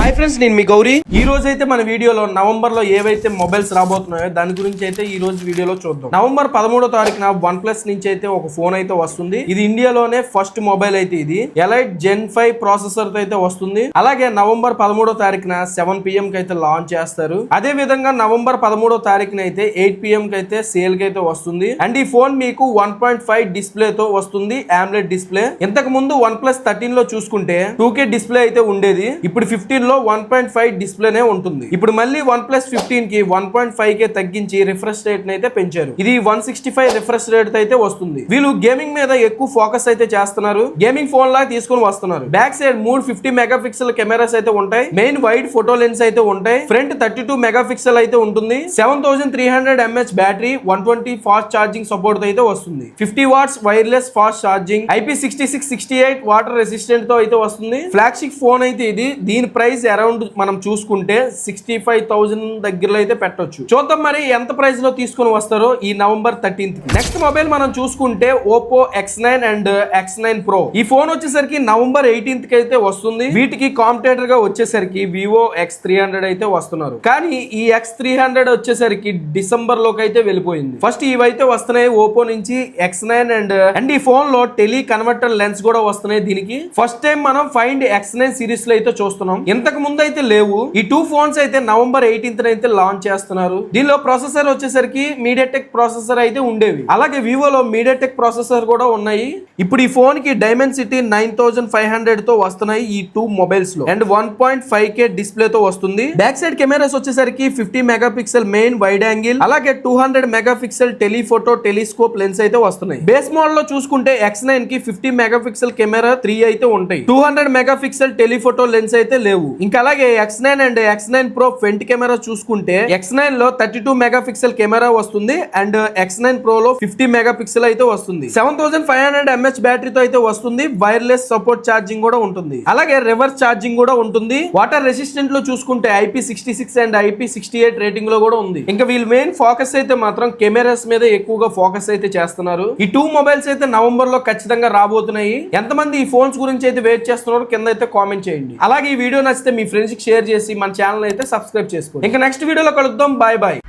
Hi friends, నేను మీ గౌరీ. ఈ రోజు అయితే మన వీడియోలో నవంబర్ లో ఏవైతే మొబైల్స్ రాబోతున్నాయో దాని గురించి అయితే ఈ రోజు వీడియోలో చూద్దాం. నవంబర్ 13వ తారీఖున వన్ ప్లస్ నుంచి అయితే ఒక ఫోన్ అయితే వస్తుంది. ఇది ఇండియాలోనే ఫస్ట్ మొబైల్ అయితే ఇది ఎలైట్ జెన్ 5 ప్రాసెసర్ తో అయితే వస్తుంది. అలాగే నవంబర్ 13వ తారీఖున 7 PM కి అయితే లాంచ్ చేస్తారు. అదే విధంగా నవంబర్ 13వ తారీఖున అయితే 8 PM కి అయితే సేల్ కి అయితే వస్తుంది. అండ్ ఈ ఫోన్ మీకు 1.5 డిస్ప్లే తో వస్తుంది, AMOLED డిస్ప్లే. ఇంతకు ముందు వన్ ప్లస్ 13 లో చూసుకుంటే 2K డిస్ప్లే అయితే ఉండేది. ఇప్పుడు 15 లో 1.5 డిస్ప్లేనే ఉంటుంది. ఇప్పుడు మళ్ళీ వన్ ప్లస్ 15 కి 1.5K తగ్గించి రిఫ్రెష్ రేట్ అయితే పెంచారు. ఇది 165 రిఫ్రెష్ రేట్ అయితే వస్తుంది. వీళ్ళు గేమింగ్ మీద ఎక్కువ ఫోకస్ అయితే చేస్తున్నారు. గేమింగ్ ఫోన్ లా తీసుకొని వస్తున్నారు. బ్యాక్ సైడ్ 3 50 మెగాపిక్సెల్ కెమెరాస్ అయితే ఉంటాయి. మెయిన్ వైడ్ ఫోటో లెన్స్ అయితే ఉంటాయి. ఫ్రంట్ 32 మెగాపిక్సెల్ అయితే ఉంటుంది. 7300 mAh battery, 120 fast charging support అయితే వస్తుంది. 50 watts wireless fast charging, IP66 68 water resistant తో అయితే వస్తుంది. ఫ్లాగ్షిప్ ఫోన్ అయితే ఇది. దీని ప్రైస్ అరౌండ్ మనం చూసుకుంటే 65,000 దగ్గరలో అయితే పెట్టొచ్చు. చూద్దాం మరి ఎంత ప్రైస్ లో తీసుకొని వస్తారో ఈ నవంబర్ 13th. నెక్స్ట్ మొబైల్ మనం చూసుకుంటే Oppo X9 and X9 Pro. ఈ ఫోన్ వచ్చేసరికి నవంబర్ 18th కి అయితే వస్తుంది. వీటికి కాంపిటేటర్ గా వచ్చేసరికి Vivo X300 అయితే వస్తున్నారు. కానీ ఈ X300 వచ్చేసరికి డిసెంబర్ లోకి అయితే వెళ్ళిపోయింది. ఫస్ట్ ఇవైతే వస్తున్నాయి Oppo నుంచి X9 అండ్ ఈ ఫోన్ లో టెలి కన్వర్టర్ లెన్స్ కూడా వస్తున్నాయి. దీనికి ఫస్ట్ టైం మనం ఫైండ్ X9 సిరీస్ లో అయితే చూస్తున్నాం. ఇంతకు ముందు అయితే లేవు. ఈ 2 ఫోన్స్ అయితే నవంబర్ 18th అయితే లాంచ్ చేస్తున్నారు. దీనిలో ప్రాసెసర్ వచ్చేసరికి MediaTek ప్రాసెసర్ అయితే ఉండేవి. అలాగే వివోలో MediaTek ప్రాసెసర్ కూడా ఉన్నాయి. ఇప్పుడు ఈ ఫోన్ కి Dimensity 9500 తో వస్తున్నాయి ఈ 2 మొబైల్స్ లో. అండ్ 1.5K డిస్ప్లే తో వస్తుంది. బ్యాక్ సైడ్ కెమెరాస్ వచ్చేసరికి 50 మెగాపిక్సెల్ మెయిన్ వైడ్ యాంగిల్, అలాగే 200 మెగాపిక్సెల్ టెలిఫోటో టెలిస్కోప్ లెన్స్ అయితే వస్తున్నాయి. బేస్ మోడల్ లో చూసుకుంటే X9 కి 50 మెగాపిక్సెల్ కెమెరా 3 అయితే ఉంటాయి. 200 మెగాపిక్సెల్ టెలిఫోటో లెన్స్ అయితే లేవు. ఇంకా అలాగే X9 and X9 Pro front camera చూసుకుంటే X9 లో 32 మెగాపిక్సెల్ కెమెరా వస్తుంది. అండ్ X9 Pro లో 50 మెగాపిక్సెల్ అయితే వస్తుంది. 7500 mAh బ్యాటరీతో అయితే వస్తుంది. వైర్లెస్ సపోర్ట్ ఛార్జింగ్ కూడా ఉంటుంది. అలాగే రివర్స్ ఛార్జింగ్ కూడా ఉంటుంది. వాటర్ రెసిస్టెంట్ లో చూసుకుంటే IP66 అండ్ IP68 రేటింగ్ లో కూడా ఉంది. ఇంకా వీళ్ళు మెయిన్ ఫోకస్ అయితే మాత్రం కెమెరాస్ మీద ఎక్కువగా ఫోకస్ అయితే చేస్తున్నారు. ఈ 2 మొబైల్స్ అయితే నవంబర్ లో ఖచ్చితంగా రాబోతున్నాయి. ఎంతమంది ఈ ఫోన్స్ గురించి అయితే వెయిట్ చేస్తున్నారో కింద అయితే కామెంట్ చేయండి. అలాగే ఈ వీడియో నచ్చితే మీ ఫ్రెండ్స్ కి షేర్ చేసి మన ఛానల్ అయితే సబ్స్క్రైబ్ చేసుకోండి. ఇంకా నెక్స్ట్ వీడియోలో కలుద్దాం. Bye bye.